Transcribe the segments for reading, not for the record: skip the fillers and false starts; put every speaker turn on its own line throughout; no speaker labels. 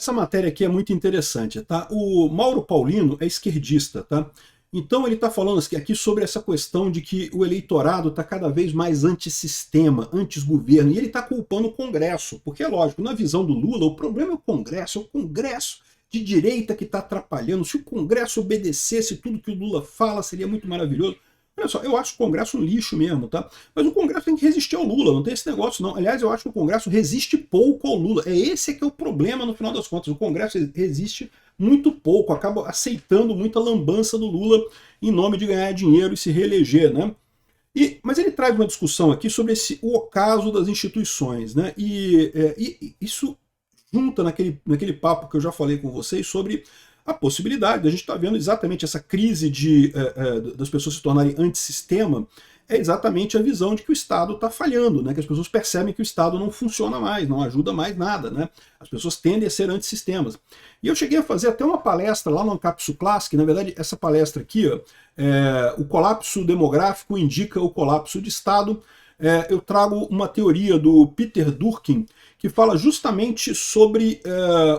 Essa matéria aqui é muito interessante, tá? O Mauro Paulino é esquerdista, tá? Então ele está falando aqui sobre essa questão de que o eleitorado está cada vez mais antissistema, anti-governo, e ele está culpando o Congresso, porque é lógico, na visão do Lula, o problema é o Congresso de direita que está atrapalhando. Se o Congresso obedecesse tudo que o Lula fala, seria muito maravilhoso. Olha só, eu acho o Congresso um lixo mesmo, tá? Mas o Congresso tem que resistir ao Lula, não tem esse negócio não. Aliás, eu acho que o Congresso resiste pouco ao Lula. Esse que é o problema no final das contas. O Congresso resiste muito pouco, acaba aceitando muita lambança do Lula em nome de ganhar dinheiro e se reeleger, né? Mas ele traz uma discussão aqui sobre o ocaso das instituições, né? E isso junta naquele papo que eu já falei com vocês sobre a possibilidade, a gente está vendo exatamente essa crise das pessoas se tornarem antissistema, é exatamente a visão de que o Estado está falhando, né? Que as pessoas percebem que o Estado não funciona mais, não ajuda mais nada, né? As pessoas tendem a ser antissistemas. E eu cheguei a fazer até uma palestra lá no Ancapsu Classic, na verdade essa palestra aqui, ó, o colapso demográfico indica o colapso de Estado. Eu trago uma teoria do Peter Durkheim, que fala justamente sobre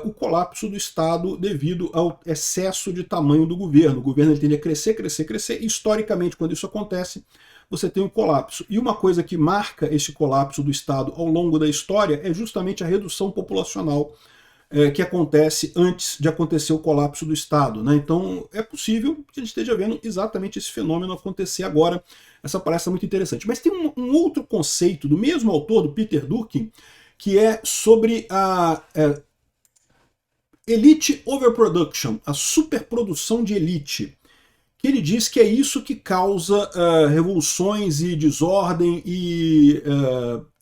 o colapso do Estado devido ao excesso de tamanho do governo. O governo tende a crescer, crescer, crescer, e historicamente, quando isso acontece, você tem um colapso. E uma coisa que marca esse colapso do Estado ao longo da história é justamente a redução populacional que acontece antes de acontecer o colapso do Estado, né? Então é possível que a gente esteja vendo exatamente esse fenômeno acontecer agora. Essa palestra é muito interessante. Mas tem um outro conceito do mesmo autor, do Peter Durkheim, que é sobre a elite overproduction, a superprodução de elite, que ele diz que é isso que causa revoluções e desordem e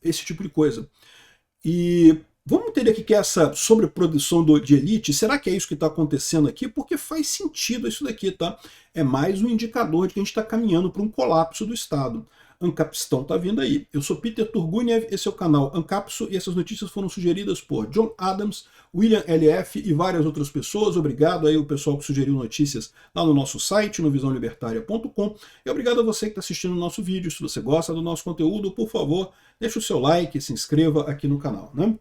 esse tipo de coisa. E vamos entender aqui que essa sobreprodução de elite, será que é isso que está acontecendo aqui? Porque faz sentido isso daqui, tá? É mais um indicador de que a gente está caminhando para um colapso do Estado. Ancapstão está vindo aí. Eu sou Peter Turguniev, esse é o canal Ancapso, e essas notícias foram sugeridas por John Adams, William LF e várias outras pessoas. Obrigado aí ao pessoal que sugeriu notícias lá no nosso site, no visãolibertaria.com, e obrigado a você que está assistindo o nosso vídeo. Se você gosta do nosso conteúdo, por favor, deixe o seu like e se inscreva aqui no canal, né?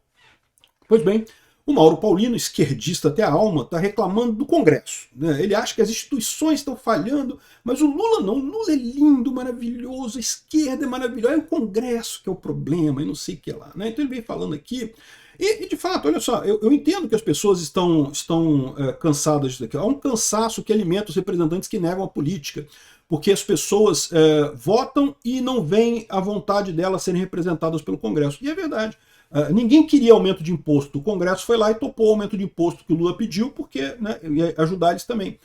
Pois bem, o Mauro Paulino, esquerdista até a alma, está reclamando do Congresso, né? Ele acha que as instituições estão falhando, mas o Lula não. O Lula é lindo, maravilhoso, a esquerda é maravilhosa, é o Congresso que é o problema, e não sei o que lá, né? Então ele vem falando aqui, e de fato, olha só, eu entendo que as pessoas estão cansadas disso daqui. Há um cansaço que alimenta os representantes que negam a política, porque as pessoas votam e não veem a vontade delas serem representadas pelo Congresso. E é verdade. Ninguém queria aumento de imposto. O Congresso foi lá e topou o aumento de imposto que o Lula pediu, porque, né, ia ajudar eles também.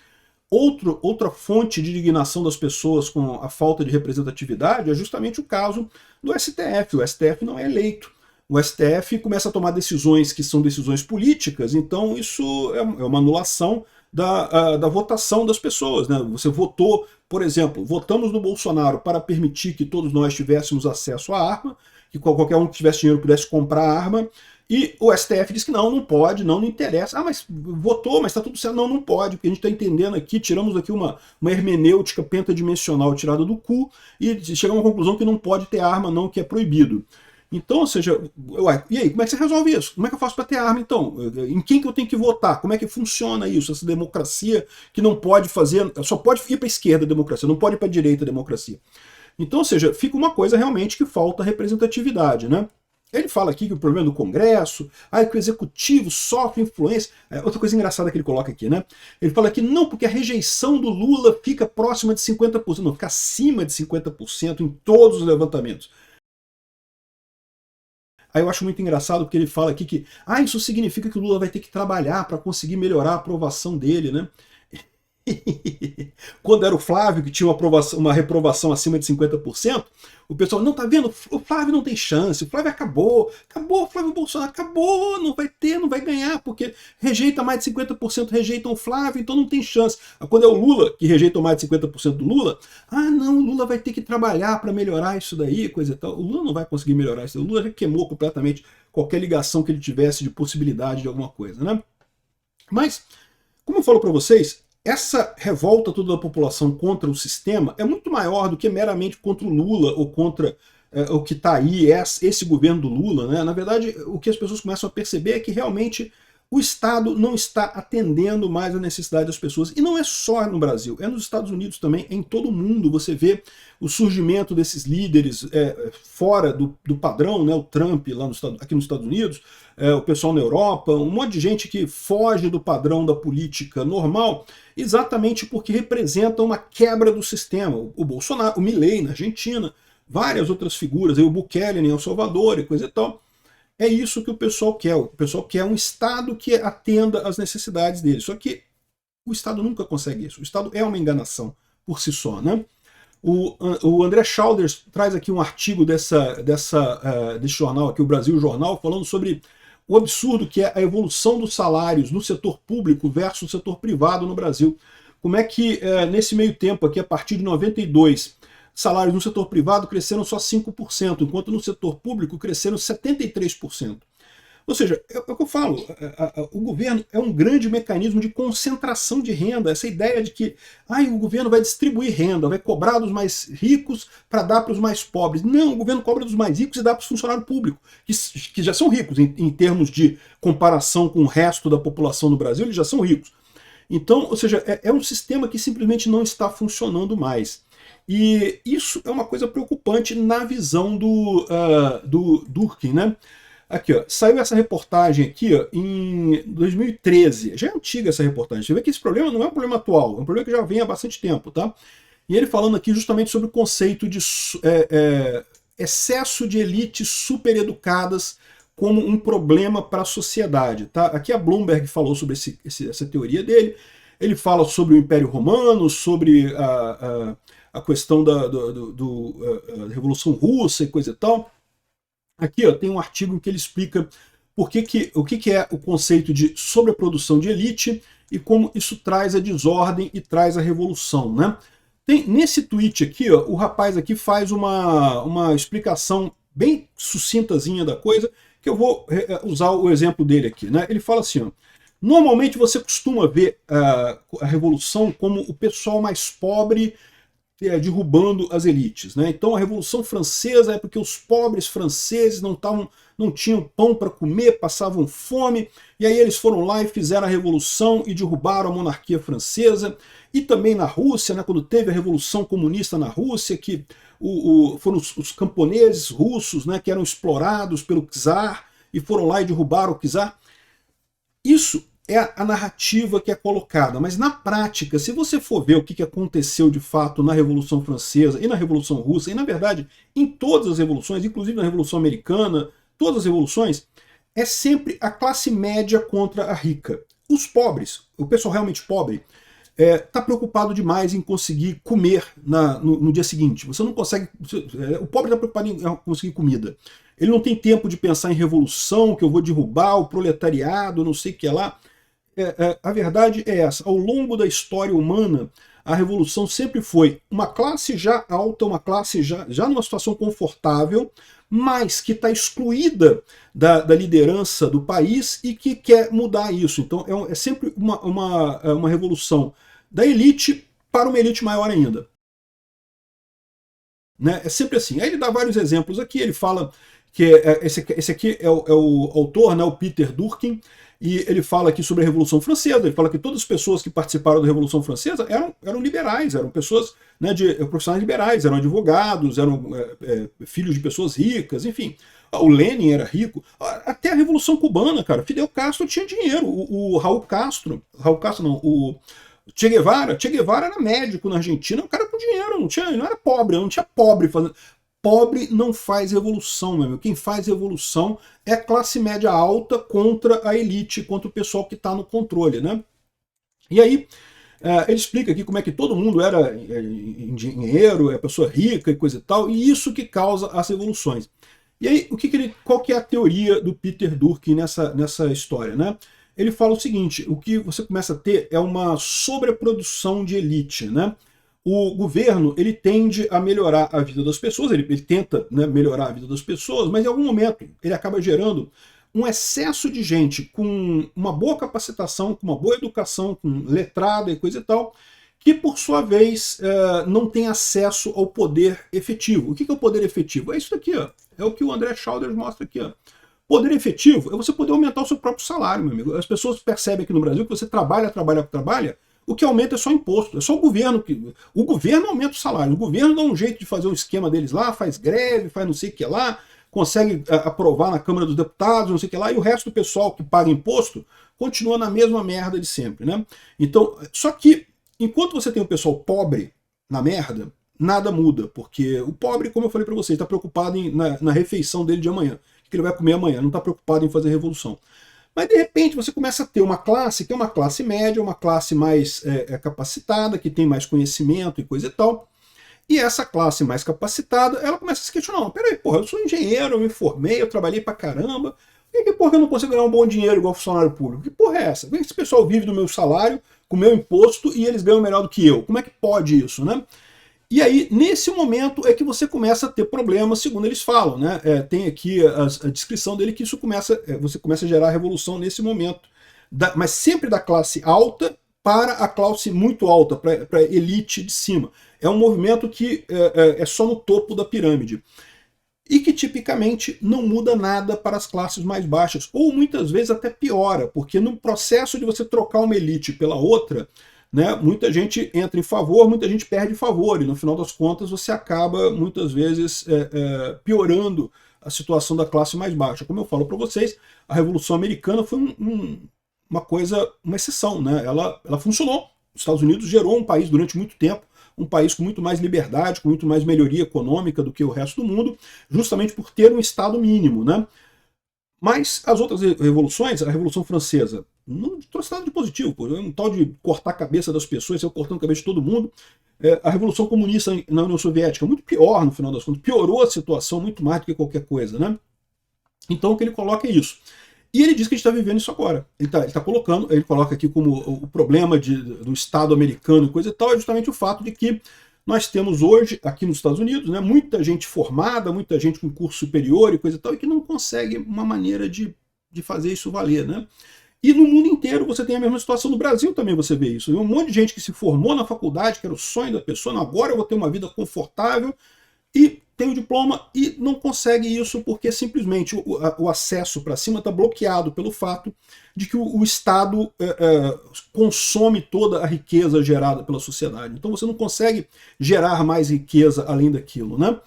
Outra fonte de indignação das pessoas com a falta de representatividade é justamente o caso do STF. O STF não é eleito. O STF começa a tomar decisões que são decisões políticas, então isso é uma anulação da votação das pessoas, né? Você votou, por exemplo, votamos no Bolsonaro para permitir que todos nós tivéssemos acesso à arma, que qualquer um que tivesse dinheiro pudesse comprar a arma, e o STF diz que não pode, não interessa. Ah, mas votou, mas está tudo certo. Não pode, porque a gente está entendendo aqui, tiramos aqui uma hermenêutica pentadimensional tirada do cu, e chegamos à conclusão que não pode ter arma não, que é proibido. Então, ou seja, e aí, como é que você resolve isso? Como é que eu faço para ter arma, então? Em quem que eu tenho que votar? Como é que funciona isso? Essa democracia que não pode fazer, só pode ir para a esquerda a democracia, não pode ir para a direita a democracia. Então, ou seja, fica uma coisa realmente que falta representatividade, né? Ele fala aqui que o problema do Congresso, que o Executivo sofre influência. Outra coisa engraçada que ele coloca aqui, né? Ele fala que não, porque a rejeição do Lula fica próxima de 50%, não, fica acima de 50% em todos os levantamentos. Aí eu acho muito engraçado porque ele fala aqui que isso significa que o Lula vai ter que trabalhar para conseguir melhorar a aprovação dele, né? Quando era o Flávio, que tinha uma reprovação acima de 50%, o pessoal, não, tá vendo? O Flávio não tem chance, o Flávio acabou, o Flávio Bolsonaro acabou, não vai ter, não vai ganhar, porque rejeita mais de 50%, rejeitam o Flávio, então não tem chance. Quando é o Lula, que rejeita mais de 50% do Lula, não, o Lula vai ter que trabalhar para melhorar isso daí, coisa e tal. O Lula não vai conseguir melhorar isso daí. O Lula já queimou completamente qualquer ligação que ele tivesse de possibilidade de alguma coisa, né? Mas, como eu falo para vocês, essa revolta toda da população contra o sistema é muito maior do que meramente contra o Lula ou contra o que está aí, esse governo do Lula, né? Na verdade, o que as pessoas começam a perceber é que realmente o Estado não está atendendo mais a necessidade das pessoas. E não é só no Brasil, é nos Estados Unidos também, em todo o mundo. Você vê o surgimento desses líderes fora do padrão, né? O Trump lá aqui nos Estados Unidos, o pessoal na Europa, um monte de gente que foge do padrão da política normal, exatamente porque representa uma quebra do sistema. O Bolsonaro, o Milei na Argentina, várias outras figuras, o Bukele em El Salvador e coisa e tal. É isso que o pessoal quer. O pessoal quer um Estado que atenda às necessidades deles. Só que o Estado nunca consegue isso. O Estado é uma enganação por si só, né? O André Schauders traz aqui um artigo desse jornal aqui, o Brasil Jornal, falando sobre o absurdo que é a evolução dos salários no setor público versus o setor privado no Brasil. Como é que, nesse meio tempo aqui, a partir de 92, salários no setor privado cresceram só 5%, enquanto no setor público cresceram 73%. Ou seja, é o que eu falo, o governo é um grande mecanismo de concentração de renda, essa ideia de que o governo vai distribuir renda, vai cobrar dos mais ricos para dar para os mais pobres. Não, o governo cobra dos mais ricos e dá para os funcionários públicos, que já são ricos em termos de comparação com o resto da população do Brasil, eles já são ricos. Então, ou seja, é um sistema que simplesmente não está funcionando mais. E isso é uma coisa preocupante na visão do Durkheim, né? Aqui, ó, saiu essa reportagem aqui, ó, em 2013. Já é antiga essa reportagem. Você vê que esse problema não é um problema atual, é um problema que já vem há bastante tempo, tá? E ele falando aqui justamente sobre o conceito de excesso de elites supereducadas como um problema para a sociedade, tá? Aqui a Bloomberg falou sobre essa teoria dele. Ele fala sobre o Império Romano, sobre a questão da Revolução Russa e coisa e tal. Aqui, ó, tem um artigo em que ele explica o que é o conceito de sobreprodução de elite e como isso traz a desordem e traz a revolução, né? Nesse tweet aqui, ó, o rapaz aqui faz uma explicação bem sucintazinha da coisa, que eu vou usar o exemplo dele aqui, né? Ele fala assim, ó, normalmente você costuma ver a revolução como o pessoal mais pobre derrubando as elites, né? Então a Revolução Francesa é porque os pobres franceses não tinham pão para comer, passavam fome, e aí eles foram lá e fizeram a revolução e derrubaram a monarquia francesa. E também na Rússia, né, quando teve a Revolução Comunista na Rússia, que foram os camponeses russos, né, que eram explorados pelo czar e foram lá e derrubaram o czar. Isso é a narrativa que é colocada, mas na prática, se você for ver o que aconteceu de fato na Revolução Francesa e na Revolução Russa, e na verdade em todas as revoluções, inclusive na Revolução Americana, todas as revoluções, é sempre a classe média contra a rica. Os pobres, o pessoal realmente pobre, está preocupado demais em conseguir comer no dia seguinte. Você não consegue. O pobre está preocupado em conseguir comida. Ele não tem tempo de pensar em revolução, que eu vou derrubar o proletariado, não sei o que lá. A verdade é essa. Ao longo da história humana, a revolução sempre foi uma classe já alta, uma classe já numa situação confortável, mas que está excluída da liderança do país e que quer mudar isso. Então é sempre uma revolução da elite para uma elite maior ainda. Né? É sempre assim. Aí ele dá vários exemplos aqui, ele fala que esse aqui é o autor, né, o Peter Durkheim, e ele fala aqui sobre a Revolução Francesa, ele fala que todas as pessoas que participaram da Revolução Francesa eram liberais, eram pessoas, né, profissionais liberais, eram advogados, eram filhos de pessoas ricas, enfim. O Lenin era rico. Até a Revolução Cubana, cara, Fidel Castro tinha dinheiro, o Che Guevara era médico na Argentina, um cara com dinheiro, não era pobre, não tinha pobre fazendo. Pobre não faz revolução, meu amigo. Quem faz revolução é a classe média alta contra a elite, contra o pessoal que está no controle, né? E aí, ele explica aqui como é que todo mundo era engenheiro, é pessoa rica e coisa e tal, e isso que causa as revoluções. E aí, qual que é a teoria do Peter Durkheim nessa história, né? Ele fala o seguinte, o que você começa a ter é uma sobreprodução de elite, né? O governo ele tende a melhorar a vida das pessoas, ele tenta, né, melhorar a vida das pessoas, mas em algum momento ele acaba gerando um excesso de gente com uma boa capacitação, com uma boa educação, com letrada e coisa e tal, que por sua vez não tem acesso ao poder efetivo. O que é o poder efetivo? É isso daqui, ó. É o que o André Schauders mostra aqui, ó. Poder efetivo é você poder aumentar o seu próprio salário, meu amigo. As pessoas percebem aqui no Brasil que você trabalha, o que aumenta é só imposto, é só o governo que... O governo aumenta o salário, o governo dá um jeito de fazer um esquema deles lá, faz greve, faz não sei o que lá, consegue aprovar na Câmara dos Deputados, não sei o que lá, e o resto do pessoal que paga imposto continua na mesma merda de sempre, né? Então, só que, enquanto você tem o pessoal pobre na merda, nada muda, porque o pobre, como eu falei para vocês, está preocupado na refeição dele de amanhã, o que ele vai comer amanhã, não está preocupado em fazer revolução. Mas de repente você começa a ter uma classe que é uma classe média, uma classe mais capacitada, que tem mais conhecimento e coisa e tal, e essa classe mais capacitada, ela começa a se questionar, não, peraí, porra, eu sou engenheiro, eu me formei, eu trabalhei pra caramba, e que porra que eu não consigo ganhar um bom dinheiro igual funcionário público? Que porra é essa? Esse pessoal vive do meu salário, com o meu imposto, e eles ganham melhor do que eu. Como é que pode isso, né? E aí, nesse momento, é que você começa a ter problemas, segundo eles falam, né? Tem aqui a descrição dele que isso começa, você começa a gerar revolução nesse momento, mas sempre da classe alta para a classe muito alta, para a elite de cima. É um movimento que é só no topo da pirâmide. E que tipicamente não muda nada para as classes mais baixas, ou muitas vezes até piora, porque no processo de você trocar uma elite pela outra, né, muita gente entra em favor, muita gente perde favor, e no final das contas você acaba muitas vezes piorando a situação da classe mais baixa. Como eu falo para vocês, a Revolução Americana foi uma exceção, né? Ela funcionou. Os Estados Unidos gerou um país durante muito tempo, um país com muito mais liberdade, com muito mais melhoria econômica do que o resto do mundo, justamente por ter um Estado mínimo, né? Mas as outras revoluções, a Revolução Francesa, não trouxe nada de positivo, pô. Um tal de cortar a cabeça das pessoas, saiu cortando a cabeça de todo mundo. A Revolução Comunista na União Soviética, muito pior no final das contas, piorou a situação muito mais do que qualquer coisa, né? Então o que ele coloca é isso. E ele diz que a gente está vivendo isso agora. Ele coloca aqui como o problema do Estado americano e coisa e tal, é justamente o fato de que nós temos hoje, aqui nos Estados Unidos, né, muita gente formada, muita gente com curso superior e coisa e tal, e que não consegue uma maneira de fazer isso valer, né? E no mundo inteiro você tem a mesma situação. No Brasil também você vê isso. Tem um monte de gente que se formou na faculdade, que era o sonho da pessoa, agora eu vou ter uma vida confortável, e tem o diploma e não consegue isso porque simplesmente o acesso para cima está bloqueado pelo fato de que o Estado consome toda a riqueza gerada pela sociedade. Então você não consegue gerar mais riqueza além daquilo, né?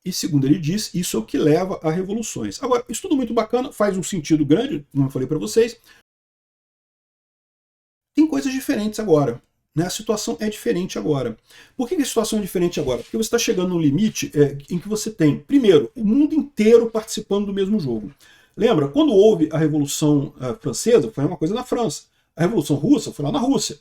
E segundo ele diz, isso é o que leva a revoluções. Agora, isso tudo muito bacana, faz um sentido grande, como eu falei para vocês. Tem coisas diferentes agora. Né? A situação é diferente agora. Por que a situação é diferente agora? Porque você está chegando no limite em que você tem, primeiro, o mundo inteiro participando do mesmo jogo. Lembra, quando houve a Revolução Francesa, foi uma coisa na França. A Revolução Russa foi lá na Rússia.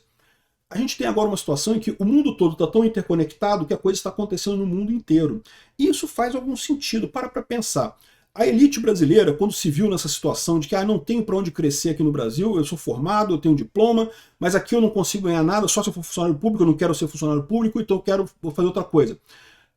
A gente tem agora uma situação em que o mundo todo está tão interconectado que a coisa está acontecendo no mundo inteiro. E isso faz algum sentido. Para pensar. A elite brasileira, quando se viu nessa situação de que não tenho para onde crescer aqui no Brasil, eu sou formado, eu tenho um diploma, mas aqui eu não consigo ganhar nada, só se eu for funcionário público, eu não quero ser funcionário público, então eu vou fazer outra coisa. O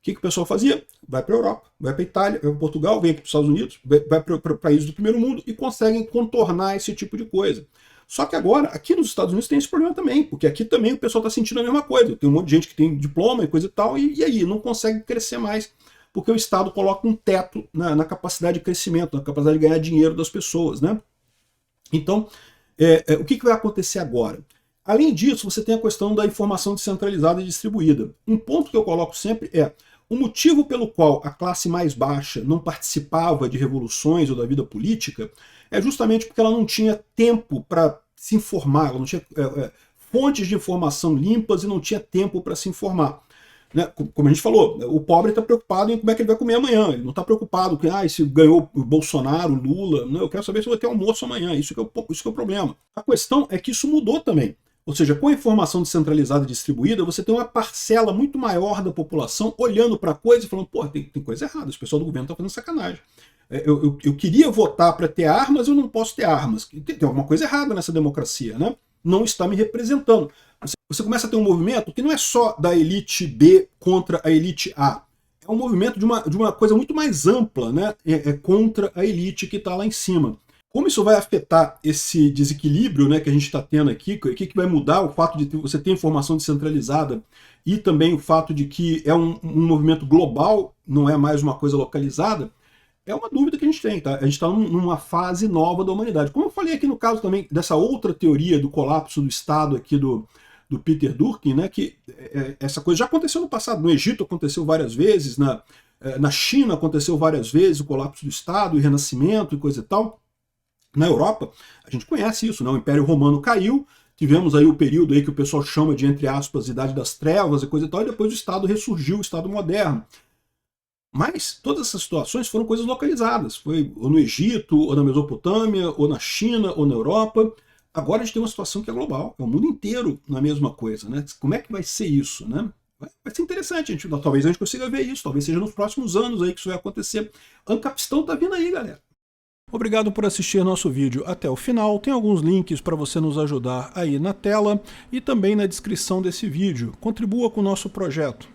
que o pessoal fazia? Vai para a Europa, vai para a Itália, vai para Portugal, vem aqui para os Estados Unidos, vai para países do primeiro mundo e conseguem contornar esse tipo de coisa. Só que agora, aqui nos Estados Unidos tem esse problema também, porque aqui também o pessoal está sentindo a mesma coisa. Tem um monte de gente que tem diploma e coisa e tal, e aí não consegue crescer mais, porque o Estado coloca um teto na capacidade de crescimento, na capacidade de ganhar dinheiro das pessoas, né? Então, o que vai acontecer agora? Além disso, você tem a questão da informação descentralizada e distribuída. Um ponto que eu coloco sempre é o motivo pelo qual a classe mais baixa não participava de revoluções ou da vida política é justamente porque ela não tinha tempo para se informar, ela não tinha fontes de informação limpas e não tinha tempo para se informar. Né? Como a gente falou, o pobre está preocupado em como é que ele vai comer amanhã, ele não está preocupado com se ganhou o Bolsonaro, o Lula, não, eu quero saber se eu vou ter almoço amanhã, isso que é o problema. A questão é que isso mudou também, ou seja, com a informação descentralizada e distribuída, você tem uma parcela muito maior da população olhando para a coisa e falando, pô, tem coisa errada, esse pessoal do governo está fazendo sacanagem. Eu queria votar para ter armas, eu não posso ter armas. Tem alguma coisa errada nessa democracia, né? Não está me representando. Você começa a ter um movimento que não é só da elite B contra a elite A. É um movimento de uma coisa muito mais ampla, né? Contra a elite que está lá em cima. Como isso vai afetar esse desequilíbrio, né, que a gente está tendo aqui? O que vai mudar? O fato de você ter informação descentralizada e também o fato de que é um movimento global, não é mais uma coisa localizada. É uma dúvida que a gente tem, tá? A gente está numa fase nova da humanidade. Como eu falei aqui no caso também dessa outra teoria do colapso do Estado aqui do Peter Durkheim, né, que essa coisa já aconteceu no passado. No Egito aconteceu várias vezes, na China aconteceu várias vezes o colapso do Estado, o renascimento e coisa e tal. Na Europa, a gente conhece isso, né? O Império Romano caiu, tivemos aí o período aí que o pessoal chama de, entre aspas, Idade das Trevas e coisa e tal, e depois o Estado ressurgiu, o Estado moderno. Mas todas essas situações foram coisas localizadas. Foi ou no Egito, ou na Mesopotâmia, ou na China, ou na Europa. Agora a gente tem uma situação que é global, é o mundo inteiro na mesma coisa, né? Como é que vai ser isso, né? Vai ser interessante, talvez a gente consiga ver isso, talvez seja nos próximos anos aí que isso vai acontecer. Ancapistão tá vindo aí, galera. Obrigado por assistir nosso vídeo até o final. Tem alguns links para você nos ajudar aí na tela e também na descrição desse vídeo. Contribua com o nosso projeto.